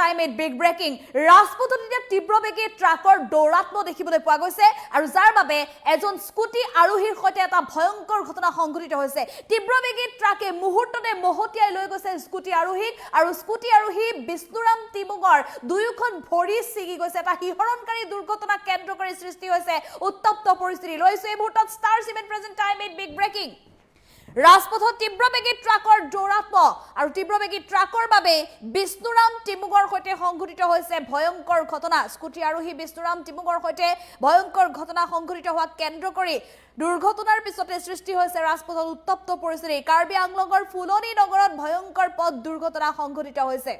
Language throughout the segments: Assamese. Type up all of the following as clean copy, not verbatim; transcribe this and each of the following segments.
টাইম এট বিগ ব্ৰেকিং ৰাজপথত এতিয়া তীব্ৰবেগী ট্ৰাকৰ দৌৰাত্ম দেখিবলৈ পোৱা গৈছে আৰু যাৰ বাবে এজন স্কুটি আৰোহীৰ সৈতে এটা ভয়ংকৰ ঘটনা সংঘটিত হৈছে তীব্ৰবেগী ট্ৰাকে মুহূৰ্ততে মহতিয়াই লৈ গৈছে স্কুটি আৰোহীক আৰু স্কুটি আৰোহী বিষ্ণুৰাম টিমুঙৰ দুয়োখন ভৰি ছিগি গৈছে এটা হিহৰণকাৰী দুৰ্ঘটনা কেন্দ্ৰ কৰি সৃষ্টি হৈছে উত্তপ্ত পৰিস্থিতি লৈছে এই মুহূৰ্তত star cement present time at big breaking ৰাজপথত তীব্ৰবেগী ট্ৰাকৰ দৌৰাত্ম আৰু তীব্ৰবেগী ট্ৰাকৰ বাবে বিষ্ণুৰাম টিমুঙৰ সৈতে সংঘটিত হৈছে ভয়ংকৰ ঘটনা স্কুটি আৰোহী বিষ্ণুৰাম টিমুঙৰ সৈতে ভয়ংকৰ ঘটনা সংঘটিত হোৱা কেন্দ্ৰ কৰি দুৰ্ঘটনাৰ পিছতে সৃষ্টি হৈছে ৰাজপথত উত্তপ্ত পৰিস্থিতি কাৰ্বি আংলঙৰ ফুলনি নগৰত ভয়ংকৰ পথ দুৰ্ঘটনা সংঘটিত হৈছে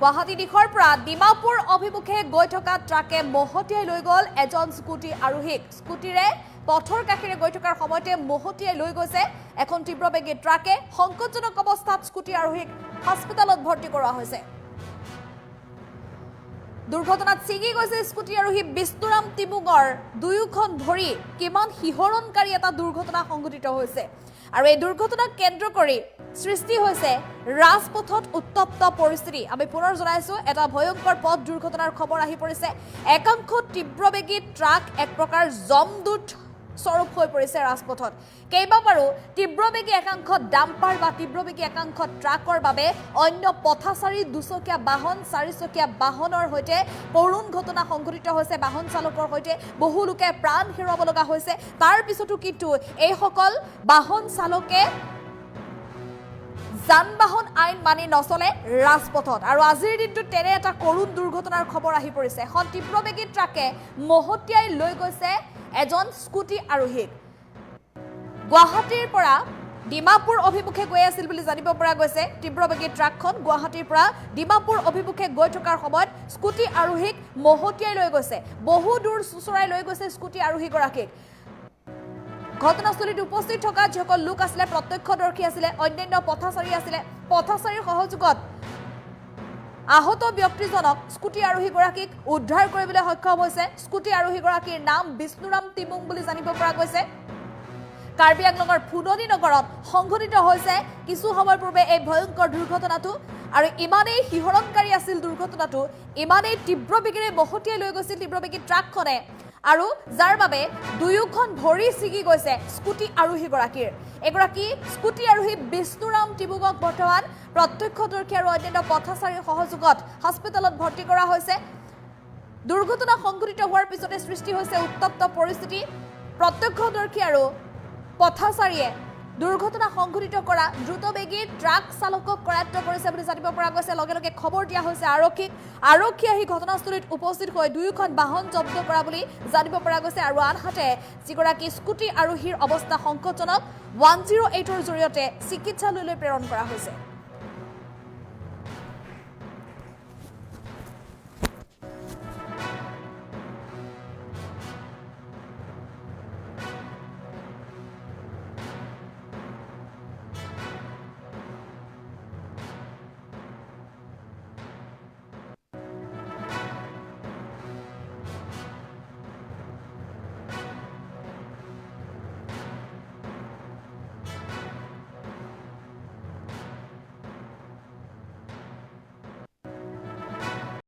গুৱাহাটী দিশৰ পৰা ডিমাপুৰ অভিমুখে গৈ থকা ট্ৰাকে মহতিয়াই লৈ গ'ল এজন স্কুটি আৰোহীক স্কুটিৰে পথৰ কাষেৰে গৈ থকাৰ সময়তে মহতিয়াই লৈ গৈছে এখন তীব্ৰবেগী ট্ৰাকে সংকটজনক অৱস্থাত স্কুটি আৰোহীক হস্পিটেলত ভৰ্তি কৰোৱা হৈছে দুৰ্ঘটনাত ছিগি গৈছে স্কুটি আৰোহী বিষ্ণুৰাম টিমুঙৰ দুয়োখন ভৰি কিমান হিহৰণকাৰী এটা দুৰ্ঘটনা সংঘটিত হৈছে আৰু এই দুৰ্ঘটনাক কেন্দ্ৰ কৰি সৃষ্টি হৈছে ৰাজপথত উত্তপ্ত পৰিস্থিতি আমি পুনৰ জনাইছো এটা ভয়ংকৰ পথ দুৰ্ঘটনাৰ খবৰ আহি পৰিছে একাংশ তীব্ৰবেগী ট্ৰাক এক প্ৰকাৰ জমদূত স্বৰূপ হৈ পৰিছে ৰাজপথত কেইবাবাৰো তীব্ৰবেগী একাংশ ডাম্পাৰ বা তীব্ৰবেগী একাংশ ট্ৰাকৰ বাবে অন্য পথাচাৰী দুচকীয়া বাহন চাৰিচকীয়া বাহনৰ সৈতে কৰুণ ঘটনা সংঘটিত হৈছে বাহন চালকৰ সৈতে বহু লোকে প্ৰাণ হেৰুৱাব লগা হৈছে তাৰ পিছতো কিন্তু এইসকল বাহন চালকে যান-বাহন আইন মানি নচলে ৰাজপথত আৰু আজিৰ দিনটোত তেনে এটা কৰুণ দুৰ্ঘটনাৰ খবৰ আহি পৰিছে এখন তীব্ৰবেগী ট্ৰাকে মহতিয়াই লৈ গৈছে এজন স্কুটি আৰোহীক গুৱাহাটীৰ পৰা ডিমাপুৰ অভিমুখে গৈ আছিল বুলি জানিব পৰা গৈছে তীব্ৰবেগী ট্ৰাকখন গুৱাহাটীৰ পৰা ডিমাপুৰ অভিমুখে গৈ থকাৰ সময়ত স্কুটি আৰোহীক মহতিয়াই লৈ গৈছে বহু দূৰ চুচৰাই লৈ গৈছে স্কুটি আৰোহীগৰাকীক ঘটনাস্থলীত উপস্থিত থকা যিসকল লোক আছিলে প্ৰত্যক্ষদৰ্শী আছিলে অন্যান্য পথাচাৰী আছিলে পথাচাৰীৰ সহযোগত আহত ব্যক্তিজনক স্কুটি আৰোহীগৰাকীক উদ্ধাৰ কৰিবলৈ সক্ষম হৈছে স্কুটি আৰোহীগৰাকীৰ নাম বিষ্ণুৰাম টিমুং বুলি জানিব পৰা গৈছে কাৰ্বি আংলঙৰ ফুলনি নগৰত সংঘটিত হৈছে কিছু সময় পূৰ্বে এই ভয়ংকৰ দুৰ্ঘটনাটো আৰু ইমানেই হিহৰণকাৰী আছিল দুৰ্ঘটনাটো ইমানেই তীব্ৰবেগেৰে মহতিয়াই লৈ গৈছিল তীব্ৰবেগী ট্ৰাকখনে আৰু যাৰ বাবে দুয়োখন ভৰি ছিগি গৈছে স্কুটি আৰোহীগৰাকীৰ এগৰাকী স্কুটি আৰোহী বিষ্ণুৰাম টিমুঙক বৰ্তমান প্ৰত্যক্ষদৰ্শী আৰু অন্যান্য পথাচাৰীৰ সহযোগত হস্পিটেলত ভৰ্তি কৰা হৈছে দুৰ্ঘটনা সংঘটিত হোৱাৰ পিছতে সৃষ্টি হৈছে উত্তপ্ত পৰিস্থিতি প্ৰত্যক্ষদৰ্শী আৰু পথাচাৰীয়ে দুৰ্ঘটনা সংঘটিত কৰা দ্ৰুতবেগী ট্ৰাক চালকক কৰায়ত্ব কৰিছে বুলি জানিব পৰা গৈছে লগে লগে খবৰ দিয়া হৈছে আৰক্ষী আহি ঘটনাস্থলীত উপস্থিত হৈ দুয়োখন বাহন জব্দ কৰা বুলি জানিব পৰা গৈছে আৰু আনহাতে যিগৰাকী স্কুটি আৰোহীৰ অৱস্থা সংকটজনক 108ৰ জৰিয়তে চিকিৎসালয়লৈ প্ৰেৰণ কৰা হৈছে